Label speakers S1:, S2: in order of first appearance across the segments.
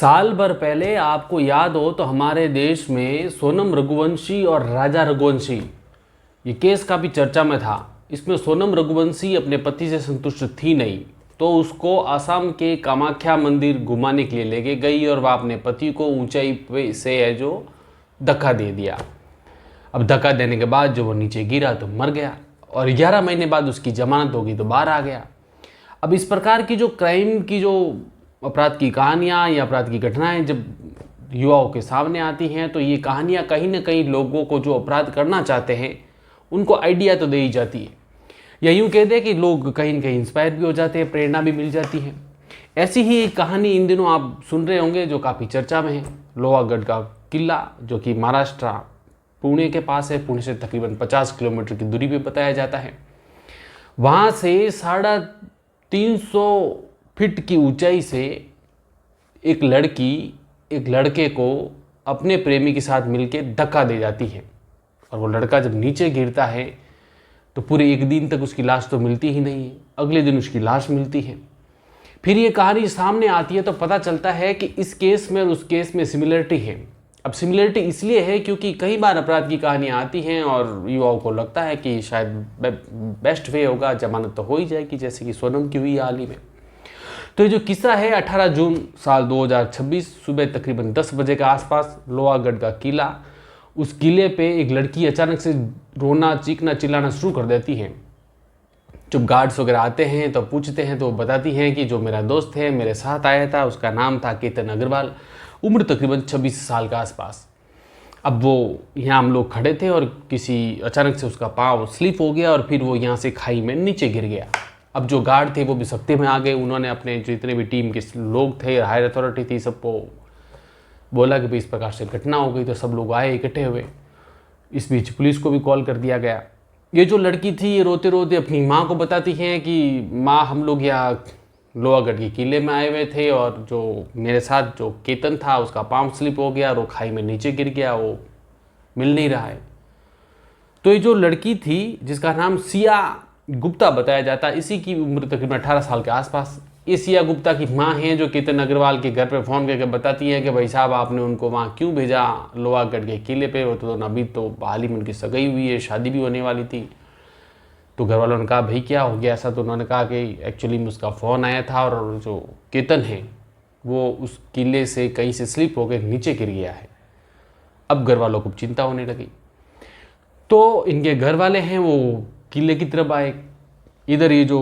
S1: साल भर पहले आपको याद हो तो हमारे देश में सोनम रघुवंशी और राजा रघुवंशी ये केस काफ़ी चर्चा में था। इसमें सोनम रघुवंशी अपने पति से संतुष्ट थी नहीं, तो उसको असम के कामाख्या मंदिर घुमाने के लिए लेके गई और वह अपने पति को ऊंचाई पे से है जो धक्का दे दिया। अब धक्का देने के बाद जो वो नीचे गिरा तो मर गया और 11 महीने बाद उसकी जमानत होगी तो बाहर आ गया। अब इस प्रकार की जो क्राइम की जो अपराध की कहानियाँ या अपराध की घटनाएं जब युवाओं के सामने आती हैं तो ये कहानियाँ कहीं ना कहीं लोगों को जो अपराध करना चाहते हैं उनको आइडिया तो दे ही जाती है, या यूँ कह दें कि लोग कहीं ना कहीं इंस्पायर भी हो जाते हैं, प्रेरणा भी मिल जाती है। ऐसी ही एक कहानी इन दिनों आप सुन रहे होंगे जो काफ़ी चर्चा में है। लोहागढ़ का किला जो कि महाराष्ट्र पुणे के पास है, पुणे से तकरीबन 50 किलोमीटर की दूरी पे बताया जाता है। वहाँ से 350 फीट की ऊंचाई से एक लड़की एक लड़के को अपने प्रेमी के साथ मिलके धक्का दे जाती है और वो लड़का जब नीचे गिरता है तो पूरे एक दिन तक उसकी लाश तो मिलती ही नहीं है। अगले दिन उसकी लाश मिलती है। फिर ये कहानी सामने आती है तो पता चलता है कि इस केस में और उस केस में सिमिलरिटी है। अब सिमिलरिटी इसलिए है क्योंकि कई बार अपराध की कहानियाँ आती हैं और युवाओं को लगता है कि शायद बेस्ट वे होगा, जमानत तो हो ही जाएगी, जैसे कि सोनम की हुई हाल ही में। तो ये जो किस्सा है 18 जून साल 2026 सुबह तकरीबन 10 बजे के आसपास लोहागढ़ का किला, उस किले पे एक लड़की अचानक से रोना चीखना चिल्लाना शुरू कर देती है। जब गार्ड्स वगैरह आते हैं तो पूछते हैं तो वो बताती हैं कि जो मेरा दोस्त है मेरे साथ आया था, उसका नाम था केतन अग्रवाल, उम्र तकरीबन 26 साल के आसपास। अब वो यहाँ हम लोग खड़े थे और किसी अचानक से उसका पाँव स्लिप हो गया और फिर वो यहाँ से खाई में नीचे गिर गया। अब जो गार्ड थे वो भी सख्ते में आ गए। उन्होंने अपने जितने भी टीम के लोग थे, हायर अथॉरिटी थी, सबको बोला कि भाई इस प्रकार से घटना हो गई, तो सब लोग आए इकट्ठे हुए। इस बीच पुलिस को भी कॉल कर दिया गया। ये जो लड़की थी ये रोते रोते अपनी माँ को बताती है कि माँ हम लोग यहाँ लोहागढ़ के किले में आए हुए थे और जो मेरे साथ जो केतन था उसका पाँव स्लिप हो गया और वो खाई में नीचे गिर गया, वो मिल नहीं रहा है। तो ये जो लड़की थी जिसका नाम सिया गुप्ता बताया जाता है, इसी की उम्र तकरीबन 18 साल के आसपास, ये सिया गुप्ता की माँ हैं जो केतन अग्रवाल के घर पे फ़ोन करके बताती हैं कि भाई साहब आपने उनको वहाँ क्यों भेजा लोहागढ़ के किले पे। वो तो अभी तो हाल ही में उनकी सगाई हुई है, शादी भी होने वाली थी। तो घर वालों ने कहा भाई क्या हो गया ऐसा, तो उन्होंने कहा कि एक्चुअली में उसका फ़ोन आया था और जो केतन है वो उस किले से कहीं से स्लिप होकर नीचे गिर गया है। अब घर वालों को चिंता होने लगी तो इनके घर वाले हैं वो किले की तरफ आए। इधर ये जो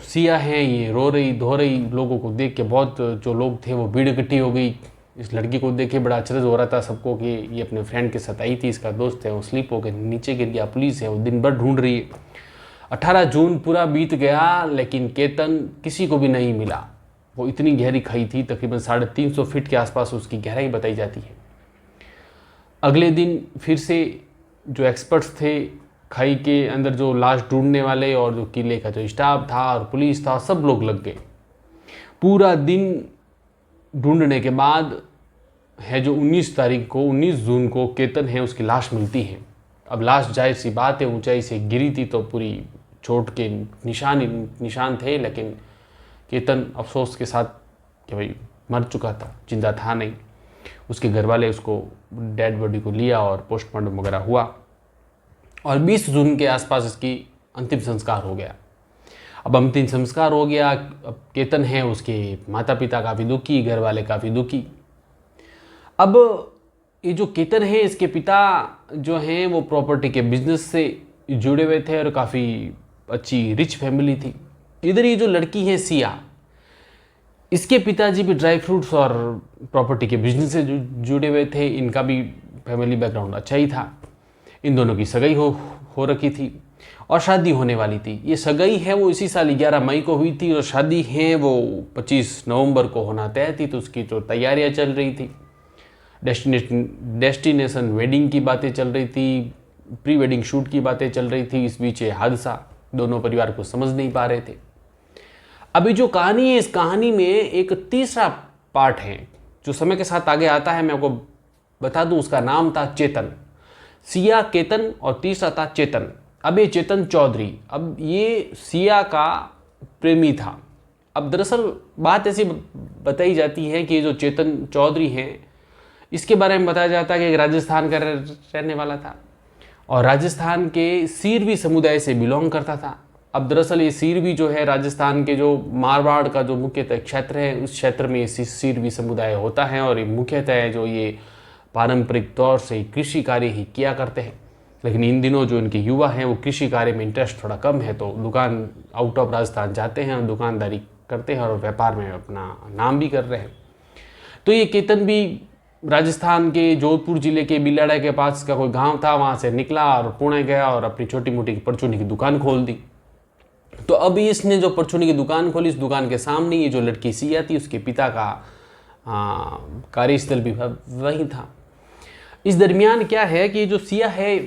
S1: सिया हैं ये रो रही धो रही, लोगों को देख के बहुत जो लोग थे वो भीड़ इकट्ठी हो गई। इस लड़की को देख के बड़ा अचरज हो रहा था सबको कि ये अपने फ्रेंड के साथ आई थी, इसका दोस्त है वो स्लिप होकर नीचे गिर गया। पुलिस है वो दिन भर ढूंढ रही है। 18 जून पूरा बीत गया लेकिन केतन किसी को भी नहीं मिला। वो इतनी गहरी खाई थी, तकरीबन 350 फीट के आसपास उसकी गहराई बताई जाती है। अगले दिन फिर से जो एक्सपर्ट्स थे खाई के अंदर, जो लाश ढूंढने वाले और जो किले का जो स्टाफ था और पुलिस था, सब लोग लग गए। पूरा दिन ढूंढने के बाद है जो 19 तारीख को 19 जून को केतन है उसकी लाश मिलती है। अब लाश जाहिर सी बात है ऊंचाई से गिरी थी तो पूरी चोट के निशान थे, लेकिन केतन अफसोस के साथ कि भाई मर चुका था, जिंदा था नहीं। उसके घर वाले उसको डेड बॉडी को लिया और पोस्टमार्टम वगैरह हुआ और 20 जून के आसपास इसकी अंतिम संस्कार हो गया। अब अंतिम संस्कार हो गया। अब केतन है उसके माता पिता काफ़ी दुखी, घर वाले काफ़ी दुखी। अब ये जो केतन है इसके पिता जो हैं वो प्रॉपर्टी के बिजनेस से जुड़े हुए थे और काफ़ी अच्छी रिच फैमिली थी। इधर ये जो लड़की है सिया, इसके पिताजी भी ड्राई फ्रूट्स और प्रॉपर्टी के बिजनेस से जुड़े हुए थे। इनका भी फैमिली बैकग्राउंड अच्छा ही था। इन दोनों की सगाई हो रखी थी और शादी होने वाली थी। ये सगाई है वो इसी साल 11 मई को हुई थी और शादी है वो 25 नवंबर को होना तय थी। तो उसकी तो तैयारियां चल रही थी, डेस्टिनेशन वेडिंग की बातें चल रही थी, प्री वेडिंग शूट की बातें चल रही थी। इस बीच ये हादसा, दोनों परिवार को समझ नहीं पा रहे थे। अभी जो कहानी है इस कहानी में एक तीसरा पार्ट है जो समय के साथ आगे आता है। मैं आपको बता दूं उसका नाम था चेतन। सिया, केतन और तीसरा था चेतन। अब ये चेतन चौधरी, अब ये सिया का प्रेमी था। अब दरअसल बात ऐसी बताई जाती है कि जो चेतन चौधरी हैं, इसके बारे में बताया जाता है कि एक राजस्थान का रहने वाला था और राजस्थान के सीरवी समुदाय से बिलोंग करता था। अब दरअसल ये सीरवी जो है राजस्थान के जो मारवाड़ का जो मुख्यतः क्षेत्र है, उस क्षेत्र में ये सीरवी समुदाय होता है और ये मुख्यतः जो ये पारंपरिक तौर से कृषि कार्य ही किया करते हैं। लेकिन इन दिनों जो इनके युवा हैं वो कृषि कार्य में इंटरेस्ट थोड़ा कम है, तो दुकान आउट ऑफ राजस्थान जाते हैं और दुकानदारी करते हैं और व्यापार में अपना नाम भी कर रहे हैं। तो ये केतन भी राजस्थान के जोधपुर जिले के बिलाड़ा के पास का कोई गांव था, वहाँ से निकला और पुणे गया और अपनी छोटी मोटी परचूनी की दुकान खोल दी। तो अब इसने जो परचूनी की दुकान खोली, इस दुकान के सामने ये जो लड़की सिया थी, उसके पिता का कार्यस्थल भी वही था। इस दरमियान क्या है कि जो सिया है,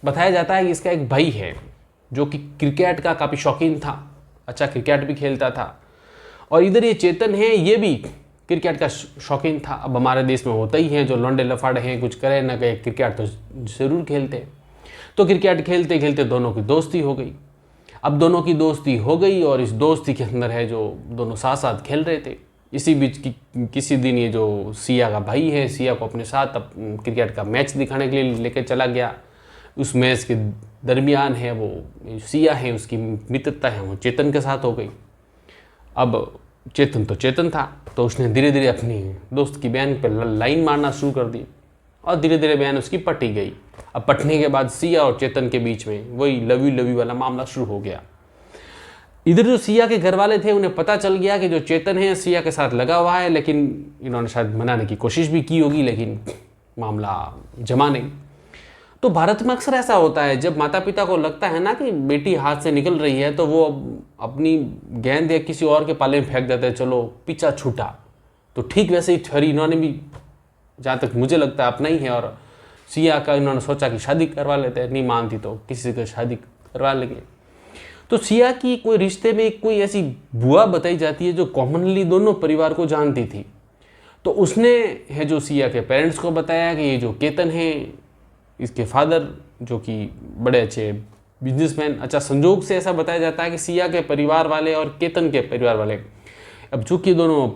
S1: बताया जाता है कि इसका एक भाई है जो कि क्रिकेट का काफ़ी शौकीन था, अच्छा क्रिकेट भी खेलता था। और इधर ये चेतन है, ये भी क्रिकेट का शौकीन था। अब हमारे देश में होता ही है, जो लौंडे लफाड़े हैं कुछ करें ना करें, क्रिकेट तो ज़रूर खेलते हैं। तो क्रिकेट खेलते खेलते दोनों की दोस्ती हो गई। अब दोनों की दोस्ती हो गई और इस दोस्ती के अंदर है जो दोनों साथ साथ खेल रहे थे। इसी बीच किसी दिन ये जो सिया का भाई है, सिया को अपने साथ क्रिकेट का मैच दिखाने के लिए लेकर चला गया। उस मैच के दरमियान है वो सिया है, उसकी मित्रता है वो चेतन के साथ हो गई। अब चेतन तो चेतन था, तो उसने धीरे धीरे अपनी दोस्त की बहन पर लाइन मारना शुरू कर दी और धीरे धीरे बहन उसकी पटी गई। अब पटने के बाद सिया और चेतन के बीच में वही लवी लवी वाला मामला शुरू हो गया। इधर जो सिया के घर वाले थे, उन्हें पता चल गया कि जो चेतन है सिया के साथ लगा हुआ है, लेकिन इन्होंने शायद मनाने की कोशिश भी की होगी, लेकिन मामला जमा नहीं। तो भारत में अक्सर ऐसा होता है, जब माता पिता को लगता है ना कि बेटी हाथ से निकल रही है, तो वो अपनी गेंद या किसी और के पाले में फेंक देते हैं, चलो पीछा छूटा। तो ठीक वैसे ही थ्योरी इन्होंने भी, जहाँ तक मुझे लगता है, अपना ही है। और सिया का इन्होंने सोचा कि शादी करवा लेते हैं, नहीं मानती तो किसी से शादी करवा लेंगे। तो सिया की कोई रिश्ते में कोई ऐसी बुआ बताई जाती है जो कॉमनली दोनों परिवार को जानती थी। तो उसने है जो सिया के पेरेंट्स को बताया कि ये जो केतन है, इसके फादर जो कि बड़े अच्छे बिजनेसमैन, अच्छा संजोग से ऐसा बताया जाता है कि सिया के परिवार वाले और केतन के परिवार वाले, अब चूँकि दोनों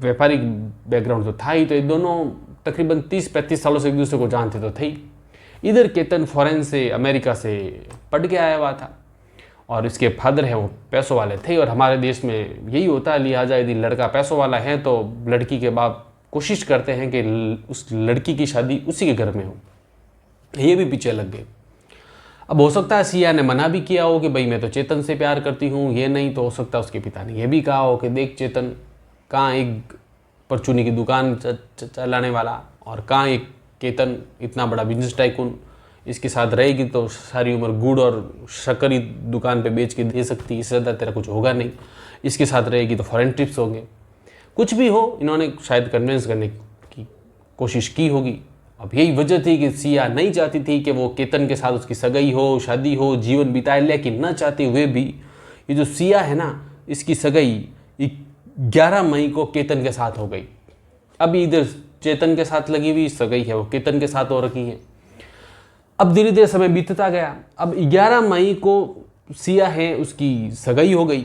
S1: व्यापारिक बैकग्राउंड तो था ही, तो ये दोनों तकरीबन 30-35 सालों से एक दूसरे को जानते तो थे ही। इधर केतन फॉरेन से, अमेरिका से पढ़ के आया हुआ था और इसके फादर हैं वो पैसों वाले थे। और हमारे देश में यही होता है, लिहाजा यदि लड़का पैसों वाला है तो लड़की के बाप कोशिश करते हैं कि उस लड़की की शादी उसी के घर में हो। ये भी पीछे लग गए। अब हो सकता है सिया ने मना भी किया हो कि भाई मैं तो चेतन से प्यार करती हूँ, ये नहीं। तो हो सकता है उसके पिता ने ये भी कहा हो कि देख चेतन, कहाँ एक परचूनी की दुकान चलाने वाला और कहाँ एक केतन इतना बड़ा बिजनेस टाइकून, इसके साथ रहेगी तो सारी उम्र गुड़ और शक्कर ही दुकान पे बेच के दे सकती, इससे ज़्यादा तेरा कुछ होगा नहीं। इसके साथ रहेगी तो फॉरेन ट्रिप्स होंगे, कुछ भी हो। इन्होंने शायद कन्विंस करने की कोशिश की होगी। अब यही वजह थी कि सिया नहीं चाहती थी कि वो केतन के साथ उसकी सगाई हो, शादी हो, जीवन बिताए। लेकिन न चाहते हुए भी ये जो सिया है ना, इसकी सगाई 11 मई को केतन के साथ हो गई। अब इधर चेतन के साथ लगी हुई सगाई है वो केतन के साथ हो रखी है। अब धीरे धीरे समय बीतता गया। अब 11 मई को सिया है उसकी सगाई हो गई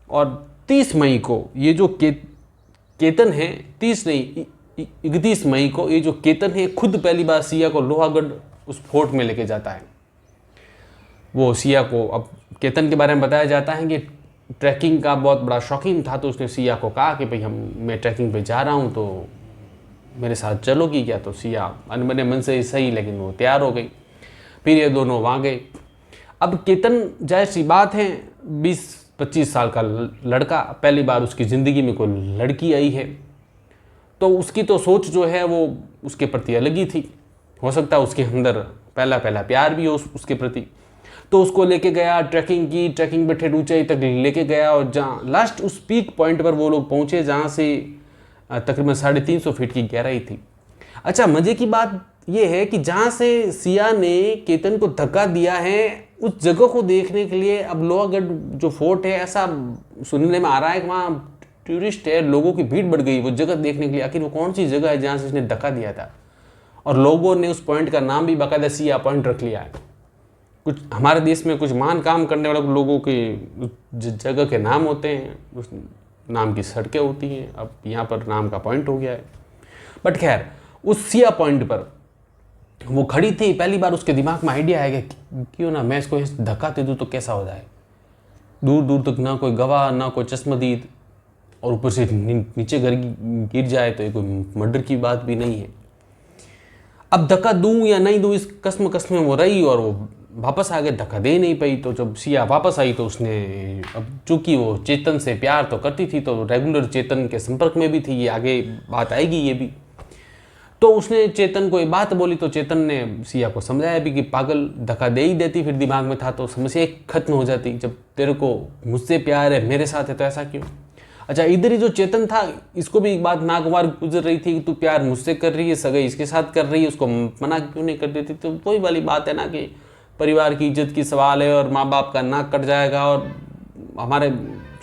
S1: और 30 मई को ये जो केतन है, 30 नहीं 31 मई को ये जो केतन है खुद पहली बार सिया को लोहागढ़ उस फोर्ट में लेके जाता है। वो सिया को, अब केतन के बारे में बताया जाता है कि ट्रैकिंग का बहुत बड़ा शौकीन था, तो उसने सिया को कहा कि भाई मैं ट्रैकिंग पे जा रहा हूँ तो मेरे साथ चलोगी क्या। तो सिया अनबने मन से सही, लेकिन वो तैयार हो गई। फिर ये दोनों वहाँ गए। अब केतन जाहिर सी बात है 20-25 साल का लड़का, पहली बार उसकी ज़िंदगी में कोई लड़की आई है, तो उसकी तो सोच जो है वो उसके प्रति अलग ही थी। हो सकता है उसके अंदर पहला प्यार भी हो उसके प्रति। तो उसको लेके गया, ट्रैकिंग की, ट्रैकिंग पे ठेठ ऊंचाई तक लेके गया और जहाँ लास्ट उस पीक पॉइंट पर वो लोग पहुँचे जहाँ से तकरीबन 350 फीट की गहराई थी। अच्छा मज़े की बात ये है कि जहाँ से सिया ने केतन को धक्का दिया है, उस जगह को देखने के लिए अब लोहागढ़ जो फोर्ट है, ऐसा सुनने में आ रहा है कि वहाँ टूरिस्ट है, लोगों की भीड़ बढ़ गई वो जगह देखने के लिए। आखिर वो कौन सी जगह है जहाँ से उसने धक्का दिया था। और लोगों ने उस पॉइंट का नाम भी बाकायदा सिया पॉइंट रख लिया है। कुछ हमारे देश में कुछ महान काम करने वाले लोगों के जगह के नाम होते हैं, नाम की सड़कें होती हैं, अब यहाँ पर नाम का पॉइंट हो गया है। बट खैर, उस सिया पॉइंट पर वो खड़ी थी, पहली बार उसके दिमाग में आइडिया आया कि क्यों ना मैं इसको धक्का दे दूँ तो कैसा हो जाए। दूर दूर तक ना कोई गवाह ना कोई चश्मदीद, और ऊपर से नीचे गिर जाए तो ये कोई मर्डर की बात भी नहीं है। अब धक्का दूं या नहीं दूं इस कस्म में वो रही, और वो वापस आ गए, धक्का दे नहीं पाई। तो जब सिया वापस आई तो उसने, अब चूंकि वो चेतन से प्यार तो करती थी तो रेगुलर चेतन के संपर्क में भी थी, ये आगे बात आएगी ये भी। तो उसने चेतन को ये बात बोली तो चेतन ने सिया को समझाया भी कि पागल, धक्का दे ही देती फिर दिमाग में था तो समस्या खत्म हो जाती। जब तेरे को मुझसे प्यार है, मेरे साथ है, तो ऐसा क्यों। अच्छा, इधर ही जो चेतन था इसको भी एक बात नागवार गुजर रही थी कि तू प्यार मुझसे कर रही है, सगाई इसके साथ कर रही है, उसको मना क्यों नहीं कर देती। तो वही वाली बात है ना कि परिवार की इज्जत की सवाल है, और माँ बाप का नाक कट जाएगा, और हमारे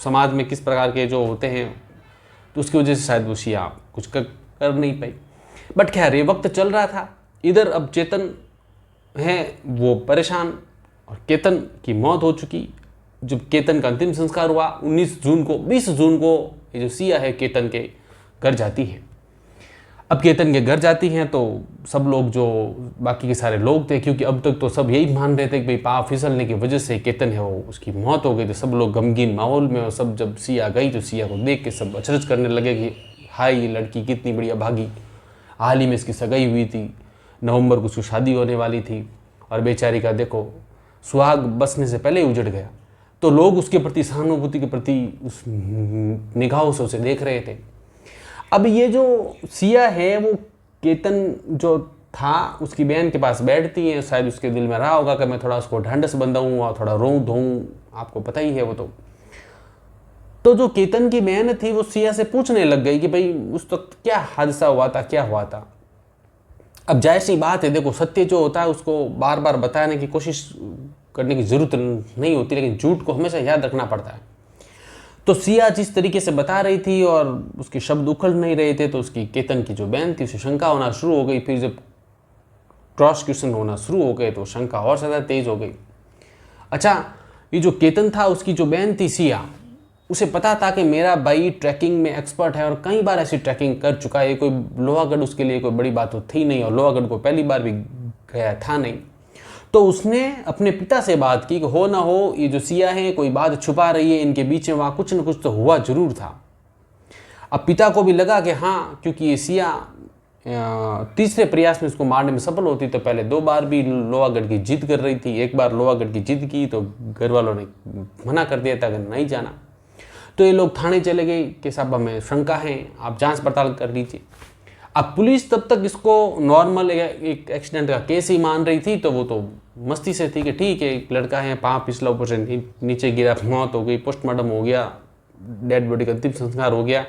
S1: समाज में किस प्रकार के जो होते हैं, तो उसकी वजह से शायद वो सिया कुछ कर नहीं पाई। बट खैर, ये वक्त चल रहा था, इधर अब चेतन है वो परेशान, और केतन की मौत हो चुकी। जब केतन का अंतिम संस्कार हुआ 20 जून को ये जो सिया है केतन के घर जाती है। अब केतन के घर जाती हैं तो सब लोग, जो बाकी के सारे लोग थे, क्योंकि अब तक तो सब यही मान रहे थे कि भाई पाँव फिसलने की वजह से केतन है वो उसकी मौत हो गई, तो सब लोग गमगीन माहौल में। और सब जब सिया गई तो सिया को देख के सब अचरज करने लगे कि हाय, ये लड़की कितनी बड़ी अभागी, हाल ही में इसकी सगाई हुई थी, नवंबर को उसकी शादी होने वाली थी, और बेचारी का देखो सुहाग बसने से पहले ही उजड़ गया। तो लोग उसके प्रति सहानुभूति के प्रति उस निगाहों से उसे देख रहे थे। अब ये जो सिया है वो केतन जो था उसकी बहन के पास बैठती है, शायद उसके दिल में रहा होगा कि मैं थोड़ा उसको ढांढस बंधाऊँ और थोड़ा रोऊँ धोऊँ, आपको पता ही है वो। तो जो केतन की बहन थी वो सिया से पूछने लग गई कि भाई उस वक्त क्या हादसा हुआ था, क्या हुआ था। अब जाहिर सी बात है, देखो सत्य जो होता है उसको बार बार बताने की कोशिश करने की जरूरत नहीं होती, लेकिन झूठ को हमेशा याद रखना पड़ता है। तो सिया जिस तरीके से बता रही थी और उसके शब्द उखड़ नहीं रहे थे, तो उसकी केतन की जो बहन थी उसे शंका होना शुरू हो गई। फिर जब क्रॉस क्वेश्चन होना शुरू हो गए तो शंका और ज़्यादा तेज हो गई। अच्छा, ये जो केतन था उसकी जो बहन थी सिया, उसे पता था कि मेरा भाई ट्रैकिंग में एक्सपर्ट है और कई बार ऐसी ट्रैकिंग कर चुका है। कोई लोहागढ़ उसके लिए कोई बड़ी बात तो थी नहीं, और लोहागढ़ को पहली बार भी गया था नहीं। तो उसने अपने पिता से बात की कि हो ना हो ये जो सिया है कोई बात छुपा रही है, इनके बीच में वहाँ कुछ न कुछ तो हुआ जरूर था। अब पिता को भी लगा कि हाँ, क्योंकि ये सिया तीसरे प्रयास में उसको मारने में सफल होती, तो पहले 2 बार भी लोहागढ़ की जिद कर रही थी। एक बार लोहागढ़ की जिद की तो घर वालों ने मना कर दिया था कि नहीं जाना। तो ये लोग थाने चले गए कि साहब हमें शंका है, आप जांच पड़ताल कर लीजिए। अब पुलिस तब तक इसको नॉर्मल एक एक्सीडेंट का केस ही मान रही थी, तो वो तो मस्ती से थी कि ठीक है, एक लड़का है, पाँव फिसला, ऊपर से नीचे गिरा, मौत हो गई, पोस्टमार्टम हो गया, डेड बॉडी का अंतिम संस्कार हो गया,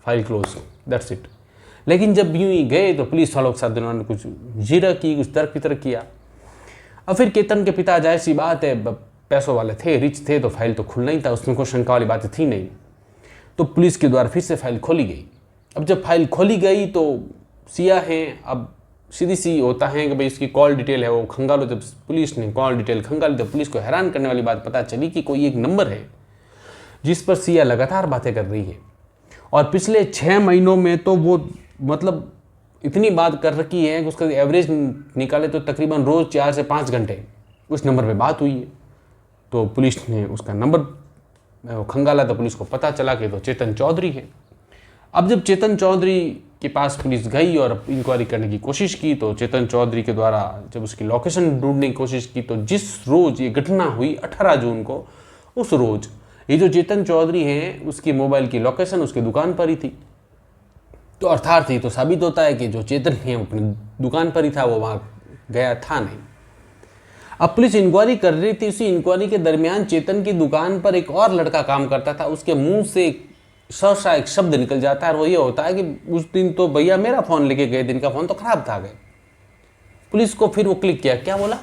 S1: फाइल क्लोज, दैट्स इट। लेकिन जब यूं ही गए तो पुलिस वालों के साथ उन्होंने कुछ जीरा की, कुछ तर्क वितर्क किया। अब फिर केतन के पिता, जाहिर सी बात है, पैसों वाले थे, रिच थे, तो फाइल तो खुलना ही था, उसमें कोई शंका वाली बात थी नहीं। तो पुलिस के द्वारा फिर से फाइल खोली गई। अब जब फाइल खोली गई तो सिया है, अब सीधी सी होता है कि भाई इसकी कॉल डिटेल है वो खंगालो। जब पुलिस ने कॉल डिटेल खंगाली तो पुलिस को हैरान करने वाली बात पता चली कि कोई एक नंबर है जिस पर सिया लगातार बातें कर रही है, और पिछले 6 महीनों में तो वो मतलब इतनी बात कर रखी है कि उसका एवरेज निकाले तो तकरीबन रोज़ 4 से 5 घंटे उस नंबर पे बात हुई है। तो पुलिस ने उसका नंबर खंगाला तो पुलिस को पता चला कि तो चेतन चौधरी है। अब जब चेतन चौधरी के पास पुलिस गई और इंक्वायरी करने की कोशिश की, तो चेतन चौधरी के द्वारा जब उसकी लोकेशन ढूंढने की कोशिश की, तो जिस रोज़ ये घटना हुई 18 जून को, उस रोज़ ये जो चेतन चौधरी है उसकी मोबाइल की लोकेशन उसकी दुकान पर ही थी। तो अर्थात ये तो साबित होता है कि जो चेतन है वो अपनी दुकान पर ही था, वो वहाँ गया था नहीं। अब पुलिस इंक्वायरी कर रही थी, उसी इंक्वायरी के दरमियान चेतन की दुकान पर एक और लड़का काम करता था, उसके मुंह से सहसा एक शब्द निकल जाता है, और वो ये होता है कि उस दिन तो भैया मेरा फ़ोन लेके गए, दिन का फ़ोन तो ख़राब था। गए पुलिस को फिर वो क्लिक किया, क्या बोला,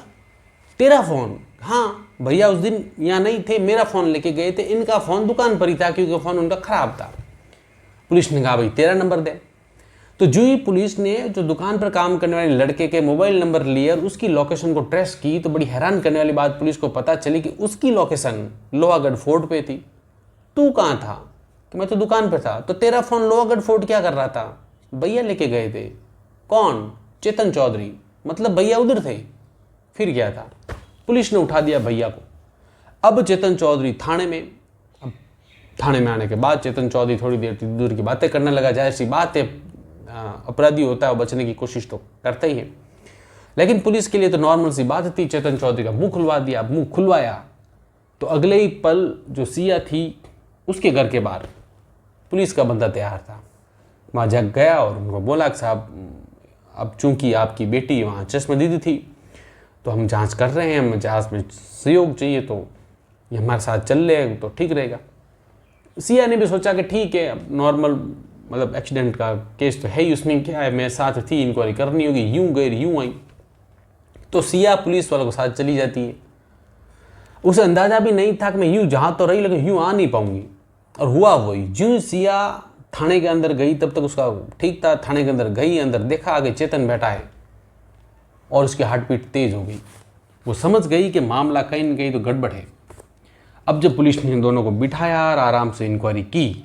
S1: तेरा फ़ोन? हाँ भैया उस दिन यहाँ नहीं थे, मेरा फ़ोन लेके गए थे, इनका फ़ोन दुकान पर ही था क्योंकि फ़ोन उनका ख़राब था। पुलिस ने कहा भाई तेरा नंबर दे। तो जो ही पुलिस ने जो दुकान पर काम करने वाले लड़के के मोबाइल नंबर लिए और उसकी लोकेशन को ट्रेस की, तो बड़ी हैरान करने वाली बात पुलिस को पता चली कि उसकी लोकेशन लोहागढ़ फोर्ट पे थी। तू कहाँ था? कि मैं तो दुकान पे था। तो तेरा फ़ोन लोहागढ़ फोर्ट क्या कर रहा था? भैया लेके गए थे। कौन? चेतन चौधरी। मतलब भैया उधर थे। फिर क्या था? पुलिस ने उठा दिया भैया को। अब चेतन चौधरी थाने में। अब थाने में आने के बाद चेतन चौधरी थोड़ी देर दूर की बातें करने लगा। जाहिर सी बात है, अपराधी होता है वो बचने की कोशिश तो करता ही है, लेकिन पुलिस के लिए तो नॉर्मल सी बात थी। चेतन चौधरी का मुंह खुलवा दिया। मुंह खुलवाया तो अगले ही पल जो सिया थी उसके घर के बाहर पुलिस का बंदा तैयार था। वहाँ जग गया और उनको बोला कि साहब, अब चूंकि आपकी बेटी वहाँ चश्मदीद थी तो हम जांच कर रहे हैं, हमें जांच में सहयोग चाहिए, तो ये हमारे साथ चल रहे तो ठीक रहेगा। सिया ने भी सोचा कि ठीक है, अब नॉर्मल मतलब एक्सीडेंट का केस तो है ही, उसमें क्या है, मेरे साथ थी, इंक्वायरी करनी होगी, यूं गई यूं आई। तो सिया पुलिस वालों के साथ चली जाती है। उसे अंदाज़ा भी नहीं था कि मैं यूं जहाँ तो रही लेकिन यूं आ नहीं पाऊंगी। और हुआ वही। जो सिया थाने के अंदर गई तब तक उसका ठीक था। थाने के अंदर गई, अंदर देखा आगे चेतन बैठा है और उसकी हार्ट बीट तेज हो गई। वो समझ गई कि मामला कहीं न कहीं तो गड़बड़ है। अब जब पुलिस ने इन दोनों को बिठाया और आराम से इंक्वायरी की,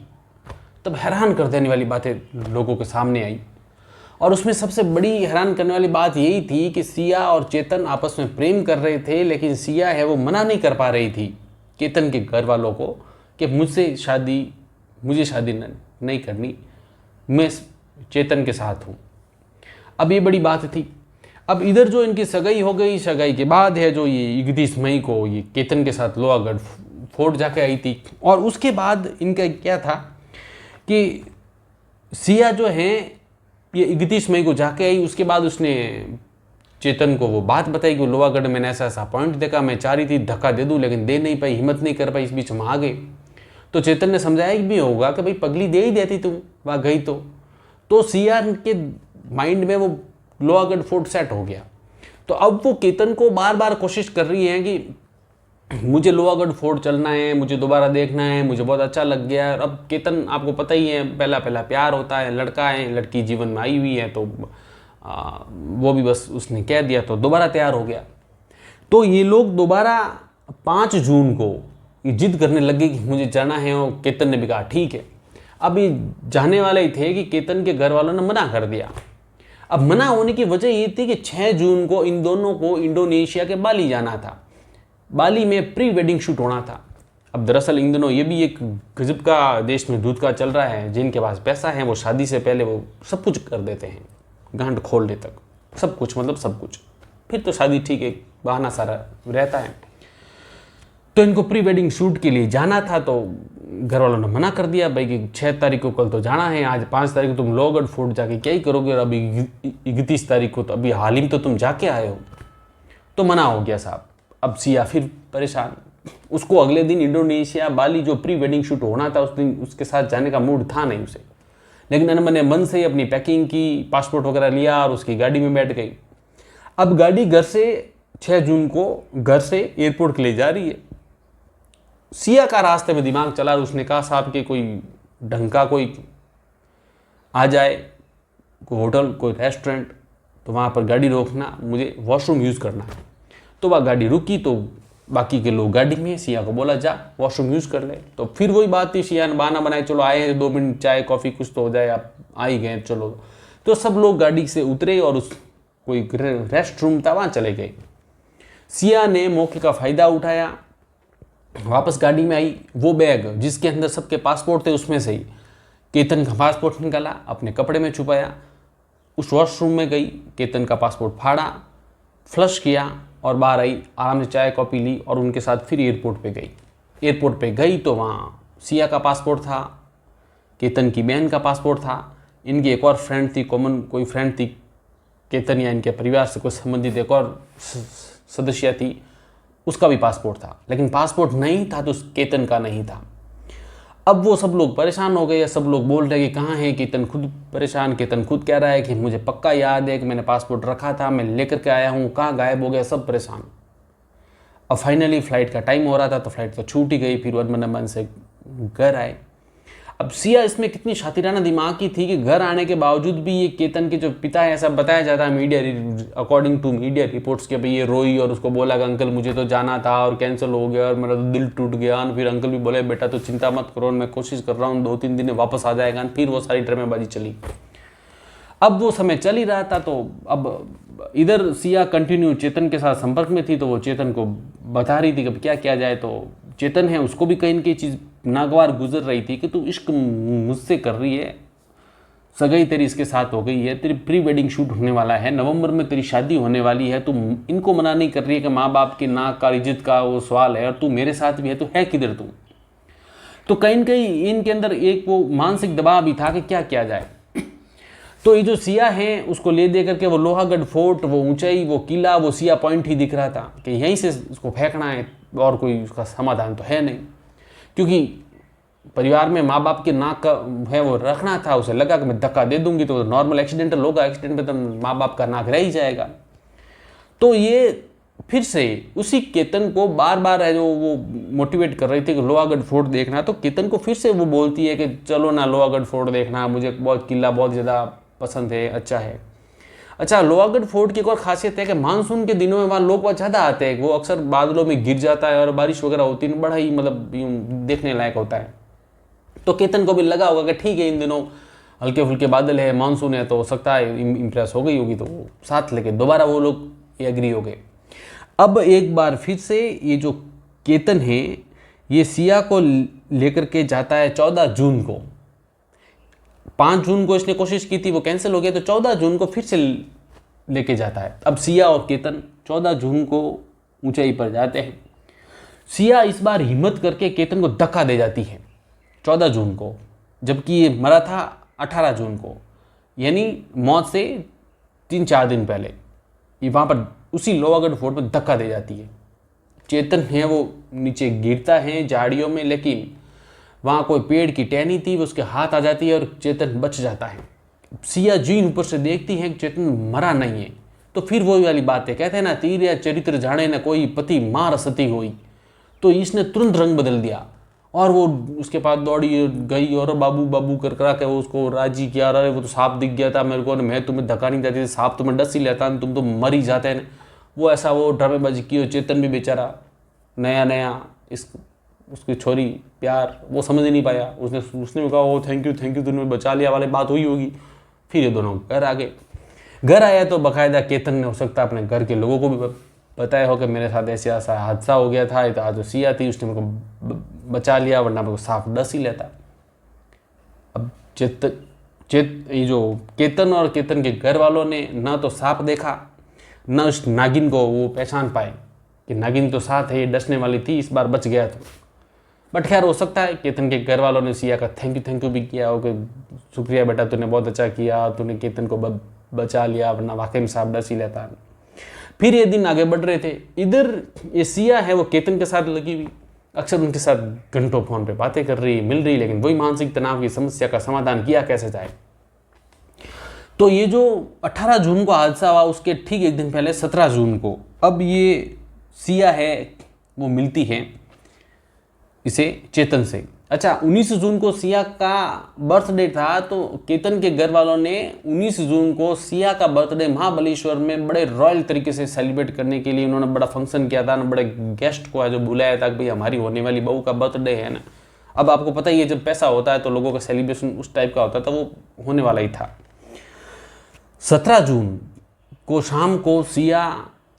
S1: तब हैरान कर देने वाली बातें लोगों के सामने आई। और उसमें सबसे बड़ी हैरान करने वाली बात यही थी कि सिया और चेतन आपस में प्रेम कर रहे थे, लेकिन सिया है वो मना नहीं कर पा रही थी चेतन के घर वालों को कि मुझे शादी नहीं करनी, मैं चेतन के साथ हूँ। अब ये बड़ी बात थी। अब इधर जो इनकी सगाई हो गई, सगाई के बाद है जो ये 31 मई को ये चेतन के साथ लोहागढ़ फोर्ट जाके आई थी। और उसके बाद इनका क्या था कि सिया जो है ये 31 मई को जाके आई। उसके बाद उसने चेतन को वो बात बताई कि लोहागढ़ मैंने ऐसा ऐसा पॉइंट देखा, मैं चाह रही थी धक्का दे दूं लेकिन दे नहीं पाई, हिम्मत नहीं कर पाई, इस बीच हम आ गए। तो चेतन ने समझाया भी होगा कि भाई पगली दे ही देती तुम वहाँ गई तो सिया के माइंड में वो लोहागढ़ फोर्ट सेट हो गया। तो अब वो केतन को बार बार कोशिश कर रही है कि मुझे लोहागढ़ फोर्ट चलना है, मुझे दोबारा देखना है, मुझे बहुत अच्छा लग गया है। अब केतन आपको पता ही है, पहला पहला प्यार होता है, लड़का है, लड़की जीवन में आई हुई है, तो वो भी बस उसने कह दिया तो दोबारा तैयार हो गया। तो ये लोग दोबारा 5 जून को ये जिद करने लगे कि मुझे जाना है, और केतन ने भी कहा ठीक है। अब ये जाने वाले ही थे कि केतन के घर वालों ने मना कर दिया। अब मना होने की वजह ये थी कि 6 जून को इन दोनों को इंडोनेशिया के बाली जाना था। बाली में प्री वेडिंग शूट होना था। अब दरअसल इन दिनों ये भी एक गजब का देश में दूध का चल रहा है, जिनके पास पैसा है वो शादी से पहले वो सब कुछ कर देते हैं, गांठ खोलने तक सब कुछ, मतलब सब कुछ। फिर तो शादी ठीक है, बहाना सारा रहता है। तो इनको प्री वेडिंग शूट के लिए जाना था, तो घर वालों ने मना कर दिया भाई कि 6 तारीख को कल तो जाना है, आज 5 तारीख को तुम लोहागढ़ फोर्ट जाके क्या ही करोगे, और अभी 31 तारीख को तो अभी हाल ही में तो तुम जाके आए हो। तो मना हो गया साहब। अब सिया फिर परेशान। उसको अगले दिन इंडोनेशिया बाली जो प्री वेडिंग शूट होना था उस दिन उसके साथ जाने का मूड था नहीं उसे, लेकिन अनमने मन से अपनी पैकिंग की, पासपोर्ट वगैरह लिया और उसकी गाड़ी में बैठ गई। अब गाड़ी घर से 6 जून को घर से एयरपोर्ट के लिए जा रही है। सिया का रास्ते में दिमाग चला, उसने कहा साहब कि कोई ढंग का कोई आ जाए, कोई होटल, कोई रेस्टोरेंट, तो वहाँ पर गाड़ी रोकना, मुझे वॉशरूम यूज़ करना है। तो वह गाड़ी रुकी तो बाकी के लोग गाड़ी में, सिया को बोला जा वॉशरूम यूज़ कर ले। तो फिर वही बात थी, सिया ने बहाना बनाए, चलो आए हैं 2 मिनट चाय कॉफ़ी कुछ तो हो जाए, आप आ ही गए चलो। तो सब लोग गाड़ी से उतरे और उस कोई रेस्ट रूम था वहाँ चले गए। सिया ने मौके का फ़ायदा उठाया, वापस गाड़ी में आई। वो बैग जिसके अंदर सबके पासपोर्ट थे उसमें से ही केतन का पासपोर्ट निकाला, अपने कपड़े में छुपाया, उस वॉशरूम में गई, केतन का पासपोर्ट फाड़ा, फ्लश किया और बाहर आई, आराम से चाय कॉफ़ी ली और उनके साथ फिर एयरपोर्ट पे गई। एयरपोर्ट पे गई तो वहाँ सिया का पासपोर्ट था, केतन की बहन का पासपोर्ट था, इनकी एक और फ्रेंड थी, कॉमन कोई फ्रेंड थी केतन या इनके परिवार से कुछ संबंधित एक और सदस्य थी, उसका भी पासपोर्ट था। लेकिन पासपोर्ट नहीं था तो केतन का नहीं था। अब वो सब लोग परेशान हो गए, या सब लोग बोल रहे हैं कि कहाँ है केतन, खुद परेशान। केतन खुद कह रहा है कि मुझे पक्का याद है कि मैंने पासपोर्ट रखा था, मैं लेकर के आया हूँ, कहाँ गायब हो गया, सब परेशान। अब फाइनली फ़्लाइट का टाइम हो रहा था तो फ्लाइट तो छूट ही गई, फिर मन से घर आए। अब सिया इसमें कितनी शातिराना दिमाग की थी कि घर आने के बावजूद भी ये केतन के जो पिता है, ऐसा बताया जाता है media, according to media reports के, भाई ये रोई और उसको बोला कि अंकल मुझे तो जाना था और कैंसिल हो गया और मेरा तो दिल टूट गया। और फिर अंकल भी बोले बेटा तो चिंता मत करो, मैं कोशिश कर रहा हूँ 2-3 दिन में वापस आ जाएगा। फिर वो सारी ड्रामेबाजी चली। अब वो समय चल ही रहा था, तो अब इधर सिया कंटिन्यू चेतन के साथ संपर्क में थी, तो वो चेतन को बता रही थी कि क्या किया जाए। तो चेतन है उसको भी कहीं न कहीं चीज़ नागवार गुजर रही थी कि तू इश्क मुझसे कर रही है, सगाई तेरी इसके साथ हो गई है, तेरी प्री वेडिंग शूट होने वाला है, नवंबर में तेरी शादी होने वाली है, तू इनको मना नहीं कर रही है कि माँ बाप की नाक का इज्जत का वो सवाल है, और तू मेरे साथ भी है, तो है किधर तू। तो कहीं न कहीं इनके अंदर एक वो मानसिक दबाव भी था कि क्या किया जाए। तो ये जो सिया है उसको ले दे करके वो लोहागढ़ फोर्ट, वो ऊंचाई, वो किला, वो सिया पॉइंट ही दिख रहा था कि यहीं से उसको फेंकना है और कोई उसका समाधान तो है नहीं, क्योंकि परिवार में माँ बाप के नाक का है वो रखना था। उसे लगा कि मैं धक्का दे दूंगी तो नॉर्मल एक्सीडेंटल होगा, एक्सीडेंट में तो माँ बाप का नाक रह ही जाएगा। तो ये फिर से उसी केतन को बार बार है जो वो मोटिवेट कर रही थी कि लोहागढ़ फोर्ट देखना, तो केतन को फिर से वो बोलती है कि चलो ना लोहागढ़ फोर्ट देखना, मुझे बहुत किला बहुत ज़्यादा पसंद है, अच्छा है। अच्छा, लोहागढ़ फोर्ट की एक और खासियत है कि मानसून के दिनों में वहाँ लोग बहुत ज़्यादा आते हैं। वो अक्सर बादलों में गिर जाता है और बारिश वगैरह होती है, बड़ा ही मतलब यूँ देखने लायक होता है। तो केतन को भी लगा होगा कि ठीक है इन दिनों हल्के फुल्के बादल है, मानसून है, तो हो सकता है इम्प्रेस हो गई होगी, तो वो साथ लेके दोबारा वो लोग एग्री हो गए। अब एक बार फिर से ये जो केतन है ये सिया को लेकर के जाता है 14 जून को। 5 जून को इसने कोशिश की थी, वो कैंसिल हो गया, तो 14 जून को फिर से लेके जाता है। अब सिया और केतन 14 जून को ऊंचाई पर जाते हैं। सिया इस बार हिम्मत करके केतन को धक्का दे जाती है 14 जून को, जबकि ये मरा था 18 जून को, यानी मौत से 3-4 दिन पहले। ये वहाँ पर उसी लोहागढ़ फोर्ट पर धक्का दे जाती है। चेतन है वो नीचे गिरता है झाड़ियों में, लेकिन वहाँ कोई पेड़ की टहनी थी, वो उसके हाथ आ जाती है और चेतन बच जाता है। सिया जी ऊपर से देखती है कि चेतन मरा नहीं है। तो फिर वही वाली बात है, कहते हैं ना तीर या चरित्र जाने न कोई, पति मार सती हुई। तो इसने तुरंत रंग बदल दिया और वो उसके पास दौड़ी गई और बाबू बाबू कर करा के वो उसको राजी किया। अरे वो तो सांप दिख गया था मेरे को, मैं तुम्हें धक्का नहीं देती, सांप तुम्हें डस ही लेता, तुम तो मर ही जाते हैं। वो ऐसा वो ड्रामेबाजी की। चेतन भी बेचारा नया नया उसकी छोरी प्यार वो समझ ही नहीं पाया। उसने भी कहा ओ थैंक यू तूने बचा लिया वाली बात हुई होगी। फिर ये दोनों घर आ गए। घर आया तो बाकायदा केतन ने हो सकता अपने घर के लोगों को भी बताया हो कि मेरे साथ ऐसा हादसा हो गया था, तो आज जो सिया थी उसने मेरे को बचा लिया, वरना मेरे को सांप डस ही लेता। अब ये जो केतन और केतन के घर वालों ने ना तो सांप देखा, न उस नागिन को वो पहचान पाए कि नागिन तो साथ है, ये डसने वाली थी, इस बार बच गया। तो बट खैर हो सकता है केतन के घर वालों ने सिया का थैंक यू भी किया हो कि शुक्रिया बेटा, तूने बहुत अच्छा किया, तूने केतन को बचा लिया, वरना वाकई में सांप डस ही लेता। फिर ये दिन आगे बढ़ रहे थे। इधर ये सिया है वो केतन के साथ लगी हुई, अक्सर उनके साथ घंटों फोन पे बातें कर रही, मिल रही, लेकिन वही मानसिक तनाव की समस्या का समाधान किया कैसे जाए। तो ये जो 18 जून को हादसा हुआ उसके ठीक एक दिन पहले 17 जून को अब ये सिया है वो मिलती है इसे चेतन से। अच्छा, 19 जून को सिया का बर्थडे था, तो केतन के घर वालों ने 19 जून को सिया का बर्थडे महाबलेश्वर में बड़े रॉयल तरीके से सेलिब्रेट करने के लिए उन्होंने बड़ा फंक्शन किया था, बड़े गेस्ट को जो बुलाया था कि भाई हमारी होने वाली बहू का बर्थडे है ना। अब आपको पता ही है जब पैसा होता है तो लोगों का सेलिब्रेशन उस टाइप का होता है, तो वो होने वाला ही था। 17 जून को शाम को सिया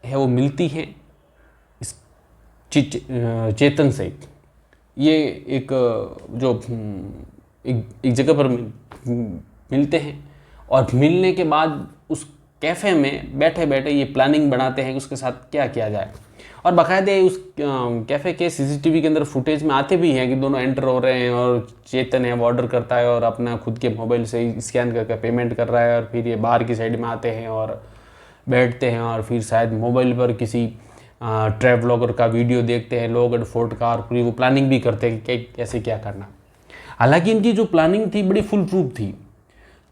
S1: है वो मिलती है इस चेतन से। ये एक जो एक जगह पर मिलते हैं और मिलने के बाद उस कैफ़े में बैठे बैठे ये प्लानिंग बनाते हैं कि उसके साथ क्या किया जाए। और बाकायदे उस कैफ़े के सीसीटीवी के अंदर फुटेज में आते भी हैं कि दोनों एंटर हो रहे हैं और चेतन है वो ऑर्डर करता है और अपना खुद के मोबाइल से स्कैन करके पेमेंट कर रहा है, और फिर ये बाहर की साइड में आते हैं और बैठते हैं और फिर शायद मोबाइल पर किसी ट्रैवलॉगर का वीडियो देखते हैं लोहागढ़ फोर्ट का, और पूरी वो प्लानिंग भी करते हैं कि कैसे क्या करना। हालांकि इनकी जो प्लानिंग थी बड़ी फुल प्रूफ थी।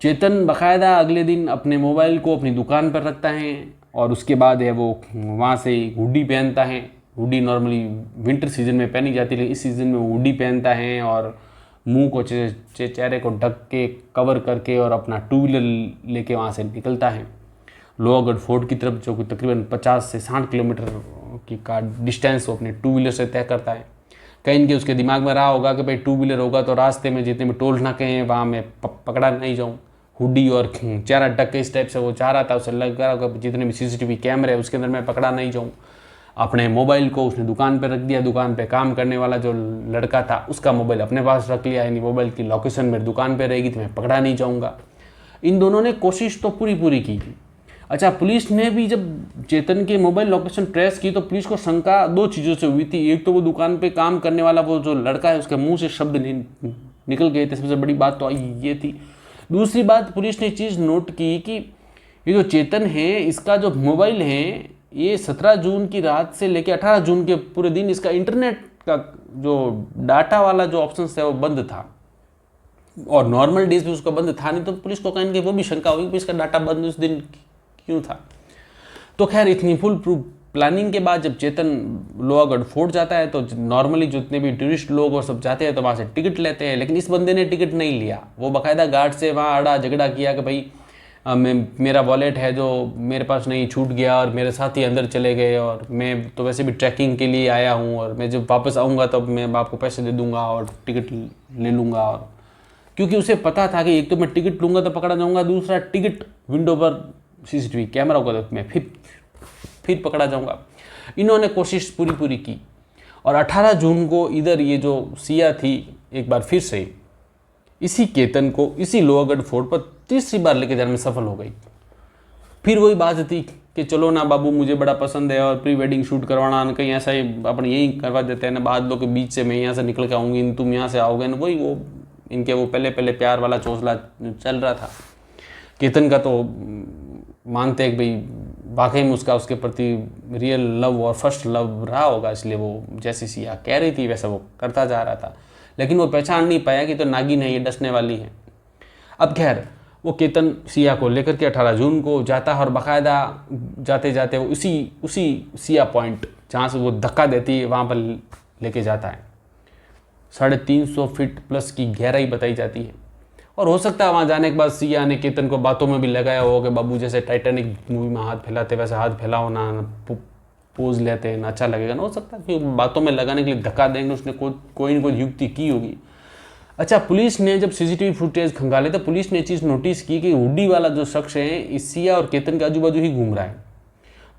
S1: चेतन बाकायदा अगले दिन अपने मोबाइल को अपनी दुकान पर रखता है और उसके बाद है वो वहाँ से हुडी पहनता है। हुडी नॉर्मली विंटर सीजन में पहनी जाती है, लेकिन इस सीज़न में हुडी पहनता है और मुंह को चेहरे को ढक के कवर करके और अपना टू व्हीलर लेके वहाँ से निकलता है लोहागढ़ फोर्ट की तरफ, जो कि तकरीबन 50 से 60 किलोमीटर की का डिस्टेंस वो अपने टू व्हीलर से तय करता है। कहीं के उसके दिमाग में रहा होगा कि भाई टू व्हीलर होगा तो रास्ते में जितने भी टोल नाके हैं वहाँ मैं पकड़ा नहीं जाऊँ। हुडी और चेहरा ढक के इस टाइप से वो चाह रहा था, उसे लग रहा होगा जितने भी CCTV कैमरे है उसके अंदर मैं पकड़ा नहीं जाऊँ। अपने मोबाइल को उसने दुकान पर रख दिया, दुकान पे काम करने वाला जो लड़का था उसका मोबाइल अपने पास रख लिया, यानी मोबाइल की लोकेशन मेरी दुकान पे रहेगी तो मैं पकड़ा नहीं जाऊँगा। इन दोनों ने कोशिश तो पूरी की। अच्छा, पुलिस ने भी जब चेतन के मोबाइल लोकेशन ट्रेस की तो पुलिस को शंका दो चीज़ों से हुई थी। एक तो वो दुकान पे काम करने वाला वो जो लड़का है उसके मुंह से शब्द निकल गए थे, सबसे बड़ी बात तो ये थी। दूसरी बात पुलिस ने चीज़ नोट की कि ये जो चेतन है इसका जो मोबाइल है ये 17 जून की रात से लेकर 18 जून के पूरे दिन इसका इंटरनेट का जो डाटा वाला जो ऑप्शन है वो बंद था, और नॉर्मल डेज भी उसका बंद था नहीं। तो पुलिस को कहीं वो भी शंका हुई कि इसका डाटा बंद उस दिन क्यों था। तो खैर इतनी फुल प्रूफ प्लानिंग के बाद जब चेतन लोहागढ़ फोर्ट जाता है तो नॉर्मली जितने भी टूरिस्ट लोग और सब जाते हैं तो वहाँ से टिकट लेते हैं, लेकिन इस बंदे ने टिकट नहीं लिया। वो बाकायदा गार्ड से वहाँ अड़ा झगड़ा किया कि भाई मेरा वॉलेट है जो मेरे पास नहीं, छूट गया और मेरे साथ ही अंदर चले गए, और मैं तो वैसे भी ट्रैकिंग के लिए आया हूँ और मैं जब वापस आऊँगा तब मैं आपको पैसे दे दूँगा और टिकट ले लूँगा। और क्योंकि उसे पता था कि एक तो मैं टिकट लूँगा तो पकड़ा जाऊँगा, दूसरा टिकट विंडो पर CCTV कैमरा होगा तो मैं फिर पकड़ा जाऊँगा। इन्होंने कोशिश पूरी की और 18 जून को इधर ये जो सिया थी एक बार फिर से इसी केतन को इसी लोहागढ़ फोर्ट पर तीसरी बार लेके जाने में सफल हो गई। फिर वही बात थी कि चलो ना बाबू मुझे बड़ा पसंद है और प्री वेडिंग शूट करवाना, कहीं ऐसा ही अपन यही करवा देते हैं ना, बाद लोग के बीच से मैं यहाँ से निकल के आऊँगी, तुम यहाँ से आओगे ना, वही वो इनके वो पहले प्यार वाला चौंसला चल रहा था। केतन का तो मानते हैं कि भाई वाकई में उसके प्रति रियल लव और फर्स्ट लव रहा होगा, इसलिए वो जैसी सिया कह रही थी वैसा वो करता जा रहा था, लेकिन वो पहचान नहीं पाया कि तो नागिन है, ये डसने वाली है। अब खैर वो केतन सिया को लेकर के 18 जून को जाता है और बाकायदा जाते जाते वो उसी सिया पॉइंट जहाँ से वो धक्का देती है वहाँ पर लेके जाता है। 350 फीट प्लस की गहराई बताई जाती है, और हो सकता है वहाँ जाने के बाद सिया ने केतन को बातों में भी लगाया हो कि बाबू जैसे टाइटैनिक मूवी में हाथ फैलाते वैसे हाथ फैलाओ ना, पोज लेते हैं ना, अच्छा लगेगा ना। हो सकता है कि बातों में लगाने के लिए धक्का देंगे, उसने कोई ना कोई युक्ति की होगी। अच्छा, पुलिस ने जब CCTV फुटेज खंगाले तो पुलिस ने चीज़ नोटिस की कि हुडी वाला जो शख्स है इस सिया और केतन के आजू बाजू ही घूम रहा है।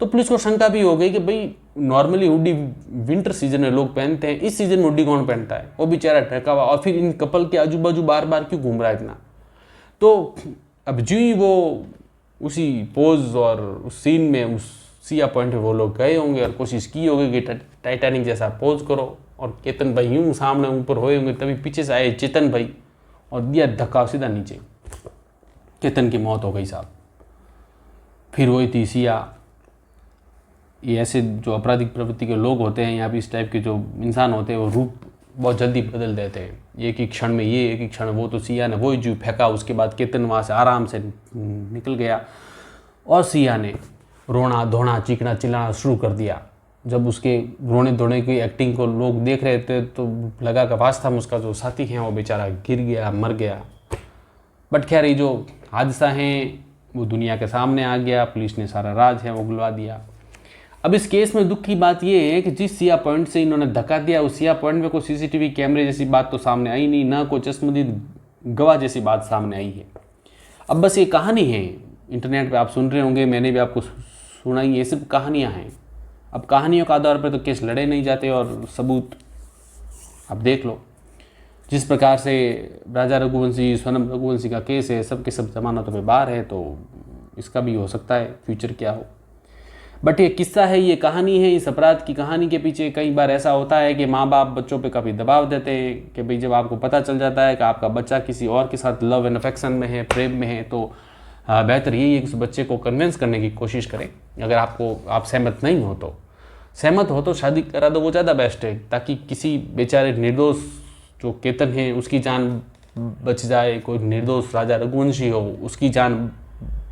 S1: तो पुलिस को शंका भी हो गई कि भाई नॉर्मली हुडी विंटर सीजन में लोग पहनते हैं, इस सीजन में हुडी कौन पहनता है, वो बेचारा ढका हुआ, और फिर इन कपल के आजू बाजू बार बार क्यों घूम रहा है इतना। तो अब जो ही वो उसी पोज और उस सीन में उस सिया पॉइंट पे वो लोग गए होंगे और कोशिश की होगी कि टाइटैनिक जैसा पोज करो, और केतन भाई यूं सामने ऊपर होए होंगे, तभी पीछे से आए चेतन भाई और दिया धक्का सीधा नीचे, केतन की मौत हो गई साहब। फिर वही थी सिया। ये ऐसे जो आपराधिक प्रवृत्ति के लोग होते हैं या भी इस टाइप के जो इंसान होते हैं वो रूप बहुत जल्दी बदल देते हैं, एक ही क्षण में ये, एक ही क्षण वो। तो सिया ने वही जो फेंका, उसके बाद केतन वहाँ से आराम से निकल गया और सिया ने रोना धोना चीखना चिल्लाना शुरू कर दिया। जब उसके रोने धोने की एक्टिंग को लोग देख रहे थे तो लगा कि वास्तव में उसका जो साथी है वो बेचारा गिर गया, मर गया। बट खैर ये जो हादसा है वो दुनिया के सामने आ गया, पुलिस ने सारा राज है वो उगलवा दिया। अब इस केस में दुख की बात ये है कि जिस सिया पॉइंट से इन्होंने धक्का दिया उस सिया पॉइंट में कोई CCTV कैमरे जैसी बात तो सामने आई नहीं, ना कोई चश्मदीद गवाह जैसी बात सामने आई है। अब बस ये कहानी है, इंटरनेट पे आप सुन रहे होंगे, मैंने भी आपको सुनाई, ये सिर्फ कहानियाँ हैं। अब कहानियों के आधार पर तो केस लड़े नहीं जाते, और सबूत आप देख लो जिस प्रकार से राजा रघुवंशी सोनम रघुवंशी का केस है, सब के सब जमानतों पे बाहर है, तो इसका भी हो सकता है फ्यूचर क्या हो। बट ये किस्सा है, ये कहानी है। इस अपराध की कहानी के पीछे कई बार ऐसा होता है कि माँ बाप बच्चों पे काफ़ी दबाव देते हैं कि भाई जब आपको पता चल जाता है कि आपका बच्चा किसी और के साथ लव एंड अफेक्शन में है, प्रेम में है, तो बेहतर यही है कि उस बच्चे को कन्विंस करने की कोशिश करें। अगर आप सहमत नहीं हो तो शादी करा दो, वो ज़्यादा बेस्ट है, ताकि किसी बेचारे निर्दोष जो केतन है उसकी जान बच जाए, कोई निर्दोष राजा रघुवंशी हो उसकी जान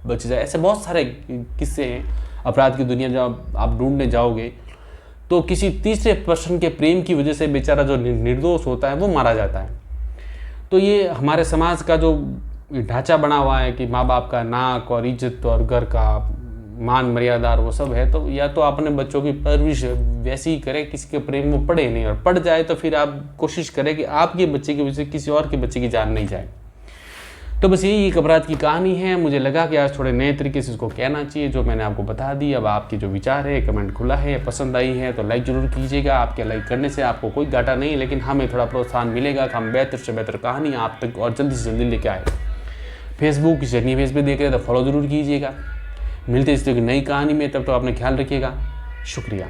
S1: बच जाए। ऐसे बहुत सारे किस्से हैं अपराध की दुनिया, जब आप ढूंढने जाओगे तो किसी तीसरे पर्सन के प्रेम की वजह से बेचारा जो निर्दोष होता है वो मारा जाता है। तो ये हमारे समाज का जो ढांचा बना हुआ है कि माँ बाप का नाक और इज्जत और घर का मान मर्यादा और वो सब है, तो या तो अपने बच्चों की परवरिश वैसी ही करें, किसी के प्रेम में पड़े नहीं, और पड़ जाए तो फिर आप कोशिश करें कि आपके बच्चे की वजह से किसी और के बच्चे की जान नहीं जाए। तो बस यही एक अपराध की कहानी है। मुझे लगा कि आज थोड़े नए तरीके से इसको कहना चाहिए, जो मैंने आपको बता दी। अब आपके जो विचार है, कमेंट खुला है, पसंद आई है तो लाइक ज़रूर कीजिएगा। आपके लाइक करने से आपको कोई घाटा नहीं, लेकिन हमें थोड़ा प्रोत्साहन मिलेगा कि हम बेहतर से बेहतर कहानी आप तक और जल्दी से जल्दी लेके आए। फेसबुक जर्नी पेज पे देख रहे हैं तो फॉलो ज़रूर कीजिएगा। मिलते इस तरह की नई कहानी में, तब तो आपने ख्याल रखिएगा। शुक्रिया।